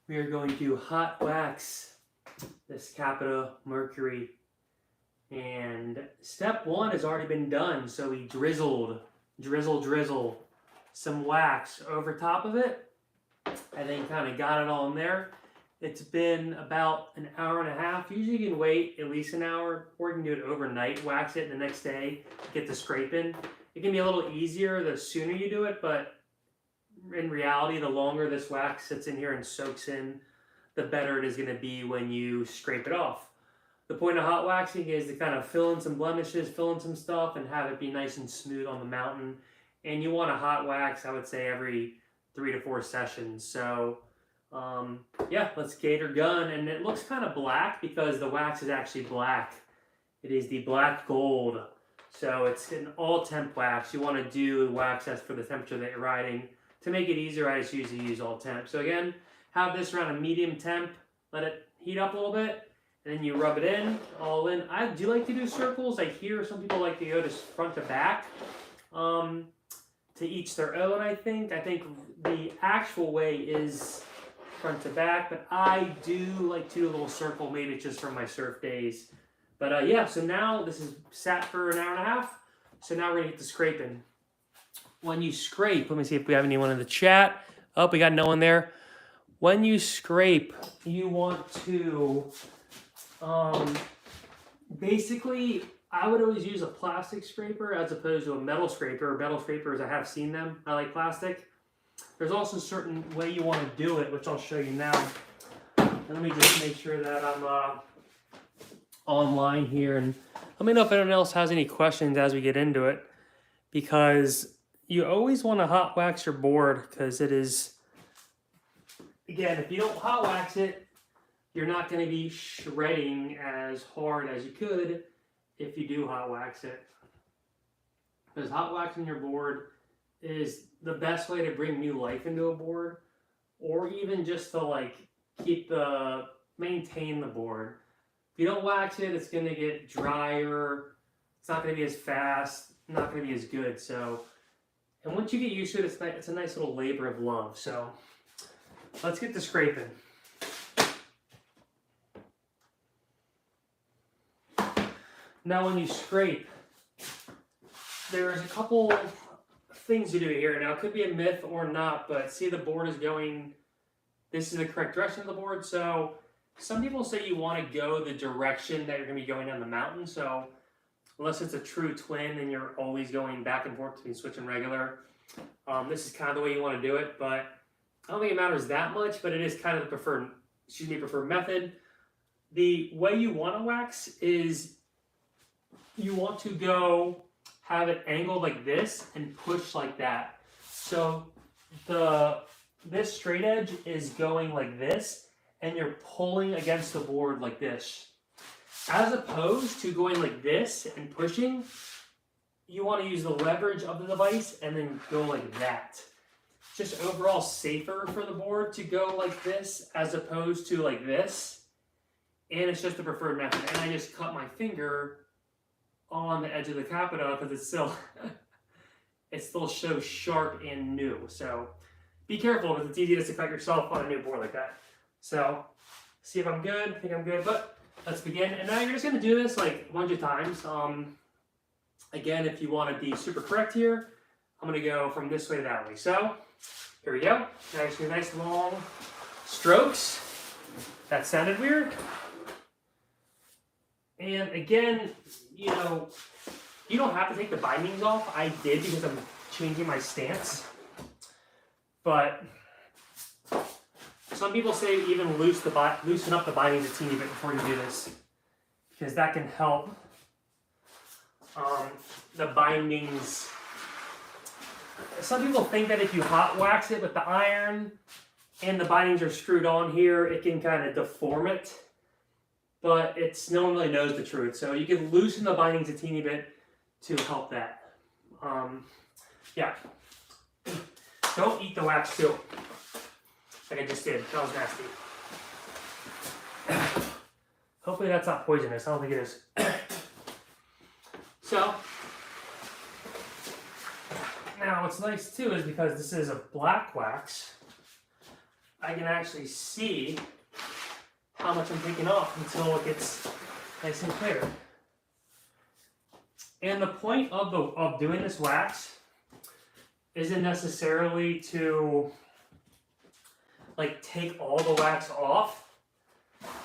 we are going to hot wax this Capita Mercury. And step one has already been done. So we drizzle some wax over top of it. And then kind of got it all in there. It's been about an hour and a half. Usually you can wait at least an hour, or you can do it overnight, wax it the next day, get the scraping. It can be a little easier the sooner you do it, but in reality, the longer this wax sits in here and soaks in, the better it is going to be when you scrape it off. The point of hot waxing is to kind of fill in some blemishes, fill in some stuff, and have it be nice and smooth on the mountain. And you want a hot wax, I would say, every 3 to 4 sessions. So yeah, let's get her gun. And it looks kind of black because the wax is actually black. It is the black gold. So it's an all temp wax. You want to do wax that's for the temperature that you're riding. To make it easier, I just usually use all temp. So again, have this around a medium temp. Let it heat up a little bit. And then you rub it in, all in. I do like to do circles. I hear some people like to go to front to back. To each their own, I think. I think the actual way is front to back, but I do like to do a little circle, maybe just for my surf days. But yeah, so now this is sat for an hour and a half. So now we're gonna get to scraping. When you scrape, let me see if we have anyone in the chat. Oh, we got no one there. When you scrape, you want to, basically, I would always use a plastic scraper as opposed to a metal scraper. Metal scrapers, I have seen them. I like plastic. There's also a certain way you want to do it, which I'll show you now. And let me just make sure that I'm online here. And let me know if anyone else has any questions as we get into it. Because you always want to hot wax your board because it is, again, if you don't hot wax it, you're not going to be shredding as hard as you could if you do hot wax it. Because hot waxing your board is the best way to bring new life into a board, or even just to like maintain the board. If you don't wax it, it's going to get drier. It's not going to be as fast, not going to be as good. So, and once you get used to it, it's a nice little labor of love. So let's get to scraping. Now when you scrape, there's a couple things to do here. Now it could be a myth or not, but see the board is going, this is the correct direction of the board. So some people say you want to go the direction that you're going to be going down the mountain. So unless it's a true twin and you're always going back and forth between switch and regular, this is kind of the way you want to do it. But I don't think it matters that much, but it is kind of the preferred method. The way you want to wax is you want to have it angled like this and push like that. So this straight edge is going like this and you're pulling against the board like this. As opposed to going like this and pushing, you want to use the leverage of the device and then go like that. Just overall safer for the board to go like this as opposed to like this. And it's just the preferred method. And I just cut my finger on the edge of the Capita because it's still it still shows sharp and new. So be careful because it's easy just to cut yourself on a new board like that. So see if I'm good. I think I'm good, but let's begin. And now you're just going to do this like a bunch of times. Again, if you want to be super correct here, I'm going to go from this way to that way. So here we go. Nice long strokes. That sounded weird. And again, you know, you don't have to take the bindings off. I did because I'm changing my stance. But some people say even loosen up the bindings a teeny bit before you do this, because that can help the bindings. Some people think that if you hot wax it with the iron and the bindings are screwed on here, it can kind of deform it. But no one really knows the truth. So you can loosen the bindings a teeny bit to help that. Yeah. Don't eat the wax too. Like I just did. That was nasty. Hopefully that's not poisonous. I don't think it is. So, now what's nice too is because this is a black wax, I can actually see how much I'm taking off until it gets nice and clear. And the point of doing this wax isn't necessarily to like take all the wax off,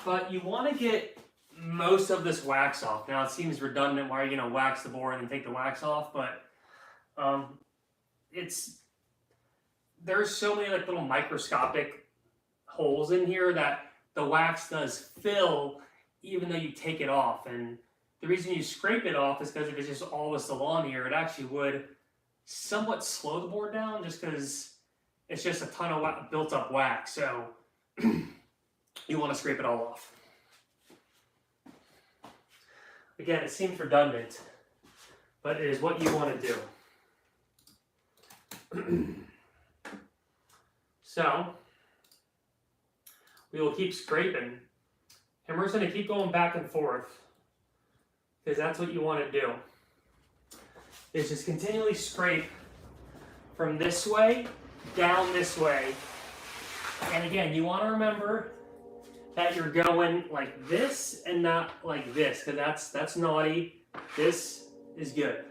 but you want to get most of this wax off. Now it seems redundant, why are you going to wax the board and take the wax off, but there's so many like little microscopic holes in here that the wax does fill even though you take it off. And the reason you scrape it off is because if it's just all the salon here, it actually would somewhat slow the board down just because it's just a ton of built up wax. So you want to scrape it all off. Again, it seems redundant, but it is what you want to do. So we will keep scraping, and we're just going to keep going back and forth because that's what you want to do. Is just continually scrape from this way down this way. And again, you want to remember that you're going like this and not like this, because that's naughty. This is good.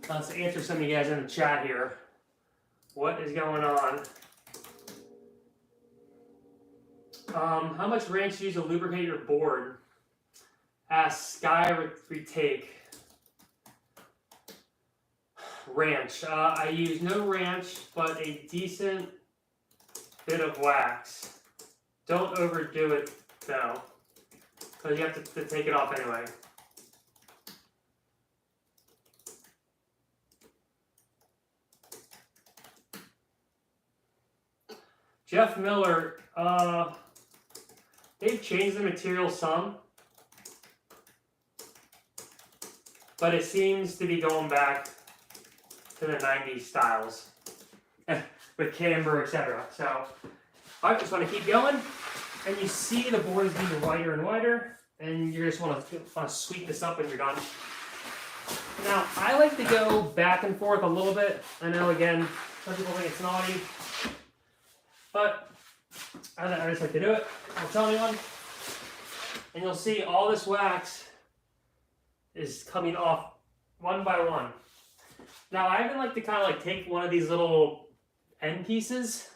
Let's answer some of you guys in the chat here. What is going on? How much ranch do you use to lubricate your board? Ask Sky Retake. Ranch. I use no ranch, but a decent bit of wax. Don't overdo it though, because you have to take it off anyway. Jeff Miller, they've changed the material some, but it seems to be going back to the 90s styles with camber, etc. So I just want to keep going, and you see the board is getting wider and wider, and you just want to sweep this up and you're done. Now, I like to go back and forth a little bit. I know, again, some people think it's naughty, but I just like to do it. I'll tell anyone. And you'll see all this wax is coming off one by one. Now, I even like to kind of like take one of these little end pieces,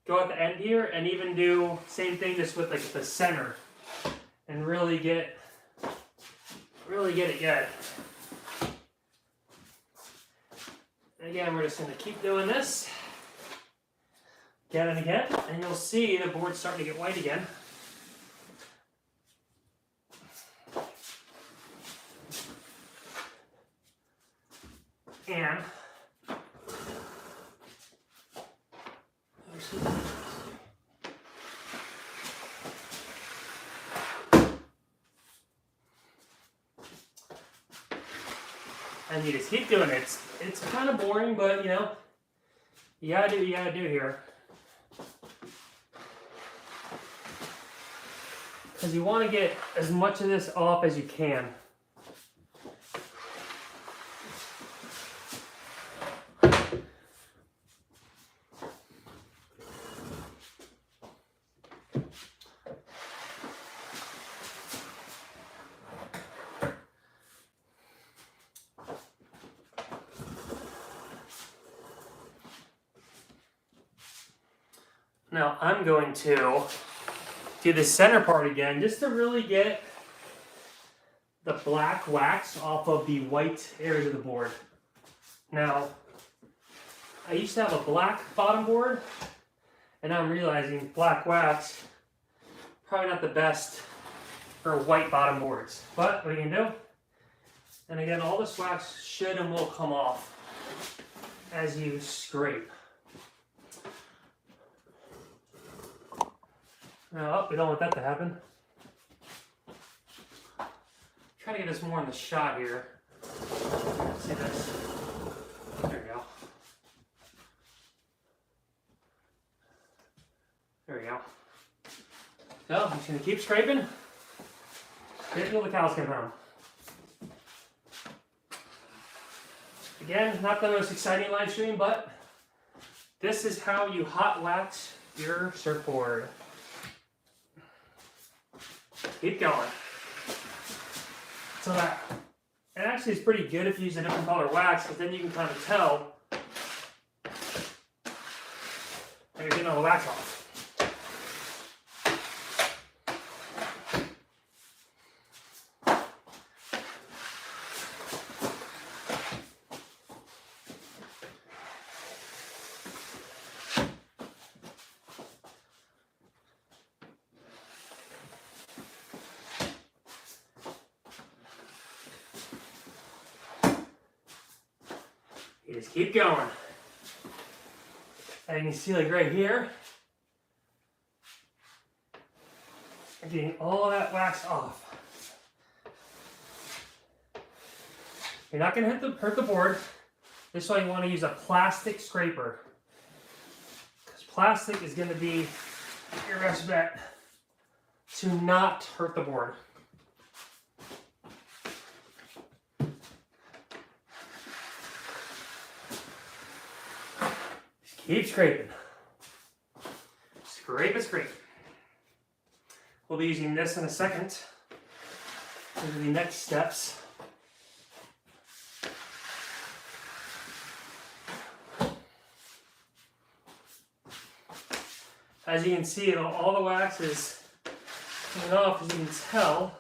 go at the end here, and even do same thing just with like the center, and really get it good. And again, we're just going to keep doing this again and again, and you'll see the board's starting to get white again. And you just keep doing it. It's kind of boring, but you know, you gotta do what you gotta do here. Because you want to get as much of this off as you can. Now I'm going to do the center part again just to really get the black wax off of the white areas of the board. Now, I used to have a black bottom board, and now I'm realizing black wax probably not the best for white bottom boards. But what are you gonna do? And again, all this wax should and will come off as you scrape. No, we don't want that to happen. Try to get us more in the shot here. See this? There we go. There we go. So I'm just gonna keep scraping. Scrape till the cows come home. Again, not the most exciting live stream, but this is how you hot wax your surfboard. Keep going. So that, it actually is pretty good if you use a different color wax, because then you can kind of tell that you're getting all the wax off. You just keep going. And you can see, like right here, I'm getting all that wax off. You're not going to hurt the board. This is why you want to use a plastic scraper, because plastic is going to be your best bet to not hurt the board. Keep scraping. Scrape it, scrape. We'll be using this in a second. These are the next steps. As you can see, all the wax is coming off, as you can tell,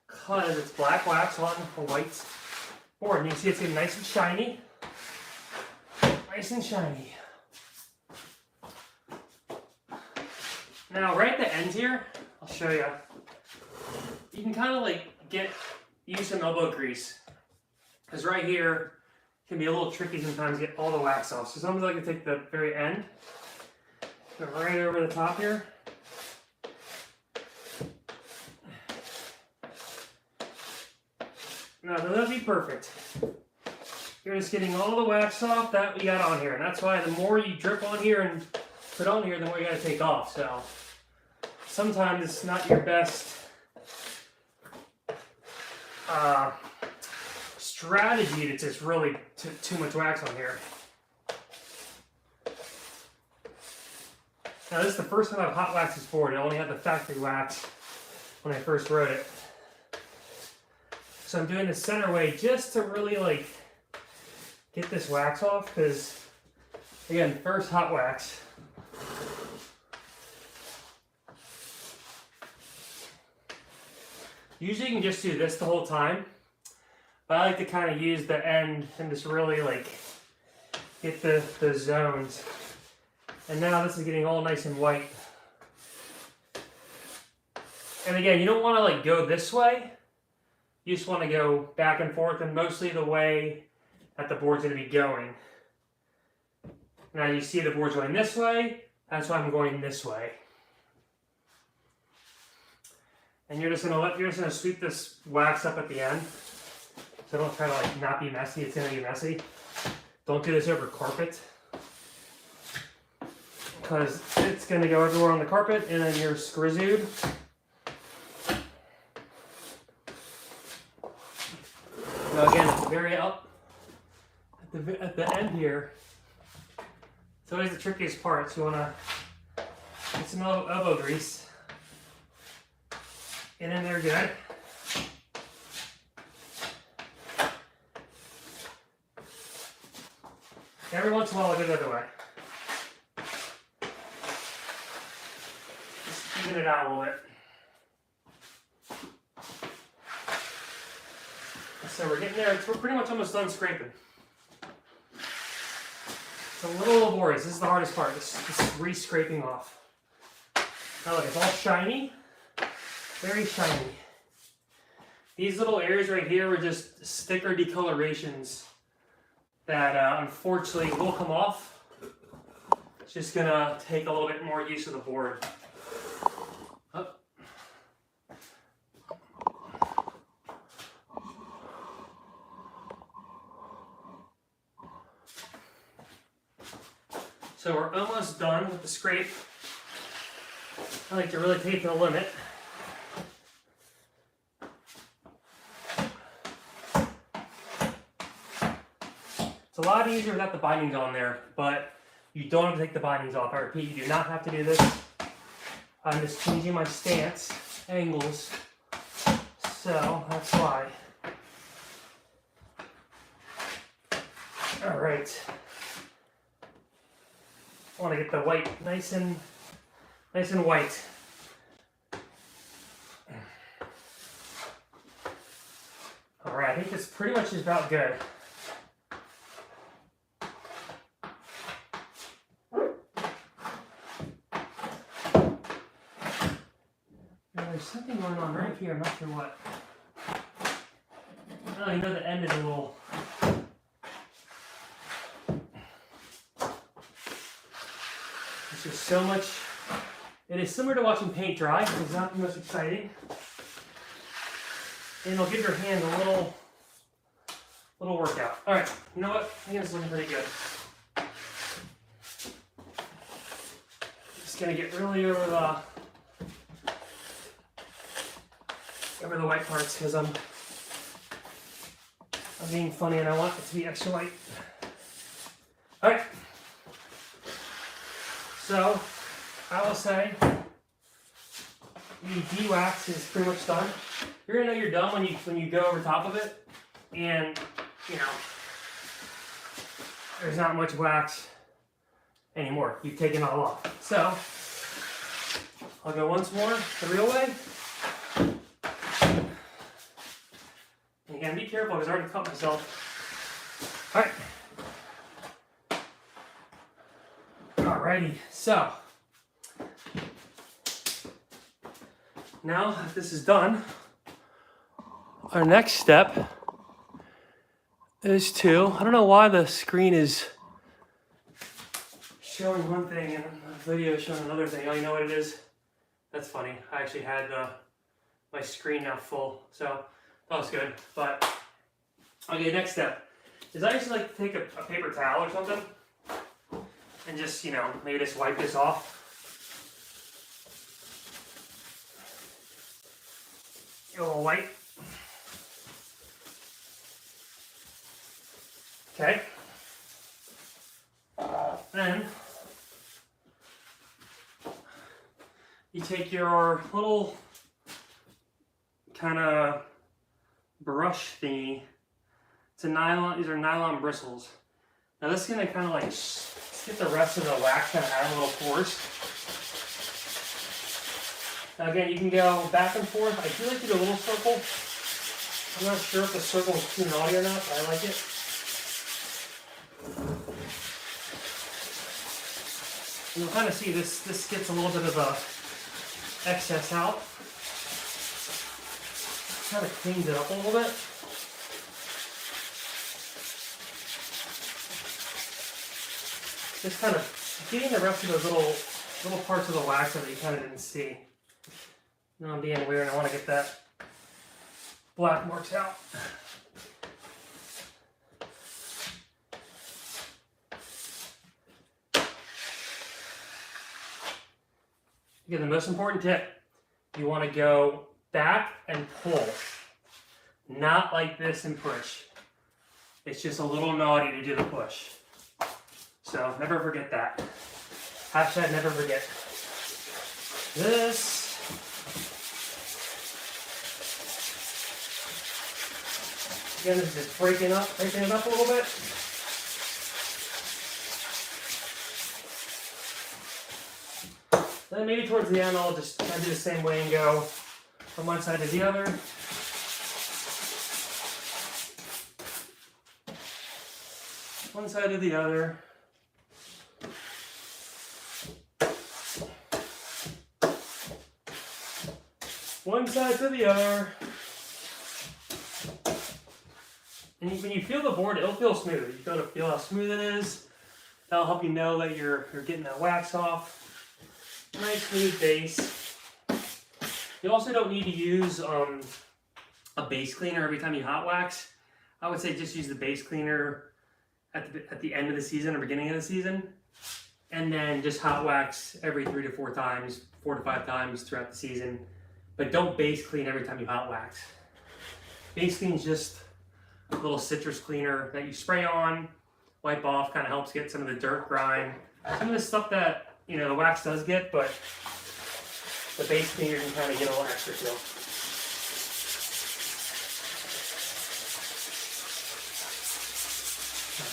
because it's black wax on a white board. And you can see it's getting nice and shiny. Nice and shiny. Now, right at the end here, I'll show you. You can kind of like use some elbow grease, because right here can be a little tricky sometimes to get all the wax off. So sometimes I like to take the very end, go right over the top here. Now, that'll be perfect. You're just getting all the wax off that we got on here. And that's why the more you drip on here and put on here, the more you gotta take off. So sometimes it's not your best strategy to just really too much wax on here. Now this is the first time I've hot waxed this board. I only had the factory wax when I first wrote it. So I'm doing the center way just to really like get this wax off, because again, first hot wax. Usually you can just do this the whole time, but I like to kind of use the end and just really like get the zones. And now this is getting all nice and white. And again, you don't want to like go this way. You just want to go back and forth, and mostly the way that the board's going to be going. Now you see the board's going this way, that's why I'm going this way. And you're just gonna sweep this wax up at the end. So don't try to like not be messy, it's gonna be messy. Don't do this over carpet, because it's gonna go everywhere on the carpet and then you're scrizooed. Now again, at the very up, at the end here, it's always the trickiest part. So you wanna get some elbow grease. Get in there good. Every once in a while I'll go the other way. Just even it out a little bit. So we're getting there. We're pretty much almost done scraping. It's a little laborious. This is the hardest part, this re-scraping off. Now look, it's all shiny. Very shiny. These little areas right here were just sticker decolorations that unfortunately will come off. It's just gonna take a little bit more use of the board. Oh. So we're almost done with the scrape. I like to really take the limit. It's a lot easier without the bindings on there, but You don't have to take the bindings off. I repeat, you do not have to do this. I'm just changing my stance, angles, so that's why. All right. I want to get the white nice and white. All right, I think this pretty much is about good. Now, there's something going on right here. I'm not sure what. Oh, you know the end is a little. It's just so much. It is similar to watching paint dry. It's not the most exciting. And it'll give your hand a little workout. All right, you know what? I think it's looking pretty good. Just gonna get really over the white parts because I'm being funny and I want it to be extra white. All right. So I will say the de-wax is pretty much done. You're gonna know you're done when you go over top of it, and you know there's not much wax anymore. You've taken it all off. So I'll go once more the real way. And again, be careful because I already cut myself. All right. Alrighty. So now that this is done, our next step is to, I don't know why the screen is showing one thing and the video is showing another thing. Oh, you know what it is? That's funny. I actually had my screen now full, so that was good. But, okay, next step is I usually like to take a paper towel or something and just, you know, maybe just wipe this off. Get a little white. Okay. Then you take your little kind of brush thingy. It's a nylon. These are nylon bristles. Now this is gonna kind of like get the rest of the wax kind of out of little pores. Now again, you can go back and forth. I do like to do a little circle. I'm not sure if the circle is too naughty or not, but I like it. And you'll kind of see this gets a little bit of a excess out. Kind of cleans it up a little bit. Just kind of getting the rest of those little parts of the wax that you kind of didn't see. Now I'm being weird and I want to get that black marks out. Again, the most important tip, you want to go back and pull. Not like this and push. It's just a little naughty to do the push. So never forget that. Hashtag never forget. This. Again, this is just breaking it up a little bit. Then maybe towards the end, I'll do the same way and go from one side to the other. One side to the other. One side to the other. And when you feel the board, it'll feel smooth. You gotta feel how smooth it is. That'll help you know that you're getting that wax off. Nice smooth base. You also don't need to use a base cleaner every time you hot wax. I would say just use the base cleaner at the end of the season or beginning of the season, and then just hot wax every 3 to 4 times, 4 to 5 times throughout the season. But don't base clean every time you hot wax. Base clean is just a little citrus cleaner that you spray on, wipe off, kind of helps get some of the dirt, grime, Some of the stuff that, you know, the wax does get, but the base finger can kind of get a little extra too.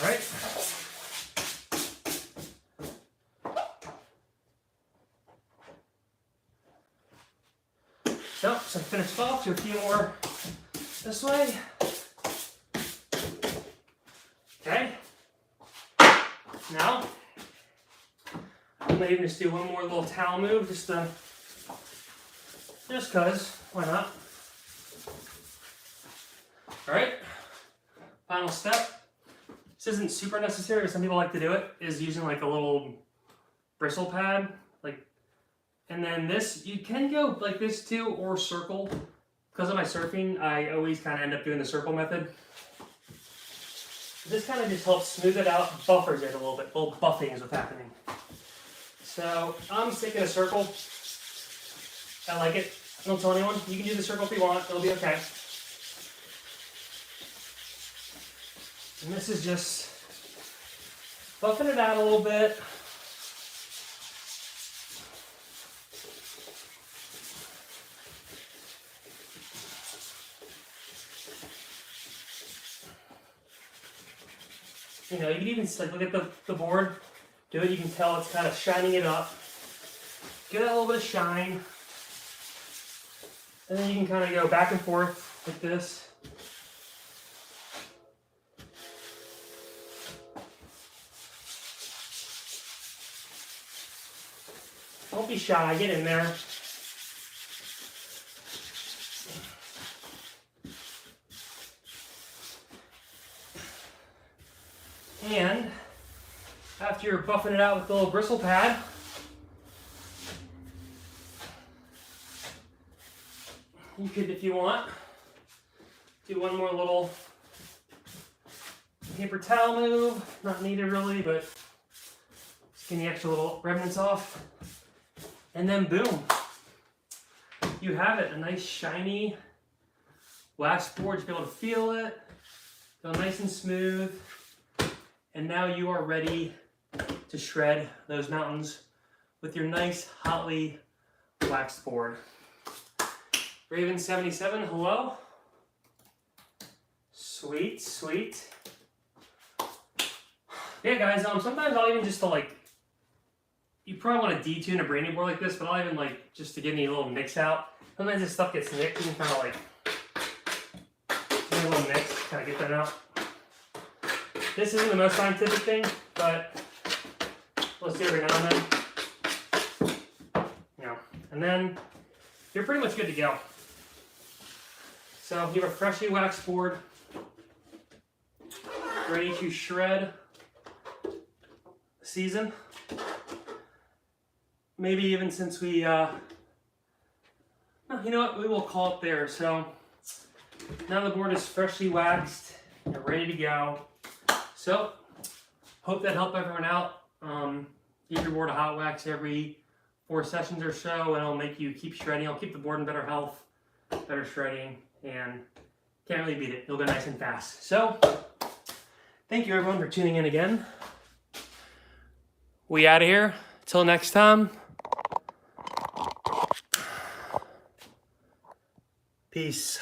All right. So I finished off, do a few more this way. Okay. Now, I'm gonna even just do one more little towel move, just cause, why not? All right. Final step. This isn't super necessary, but some people like to do it, is using like a little bristle pad, like. And then this, you can go like this too, or circle. Because of my surfing, I always kind of end up doing the circle method. This kind of just helps smooth it out, buffers it a little bit. A little buffing is what's happening. So I'm sticking a circle. I like it. Don't tell anyone. You can do the circle if you want. It'll be okay. And this is just buffing it out a little bit. You know, you can even like, look at the board, do it, you can tell it's kind of shining it up. Get a little bit of shine. And then you can kind of go back and forth like this. Don't be shy, get in there. And after you're buffing it out with the little bristle pad, you could, if you want, do one more little paper towel move. Not needed really, but just getting the extra little remnants off. And then boom, you have it, a nice shiny wax board. You'll be able to feel it, go nice and smooth. And now you are ready to shred those mountains with your nice hotly waxed board. Raven77, hello. Sweet, sweet. Yeah, guys, sometimes I'll even just you probably want to detune a branding board like this, but I'll even just to give me a little mix out. Sometimes this stuff gets nicked, you can kind of give me a little mix, kind of get that out. This isn't the most scientific thing, but let's do it every now and then. You know, and then you're pretty much good to go. So you have a freshly waxed board, ready to shred season. Maybe even since we, you know what, we will call it there. So now the board is freshly waxed and ready to go. So, hope that helped everyone out. Give your board a hot wax every 4 sessions or so, and it'll make you keep shredding. It'll keep the board in better health, better shredding, and can't really beat it. It'll go nice and fast. So, thank you everyone for tuning in again. We out of here. Till next time. Peace.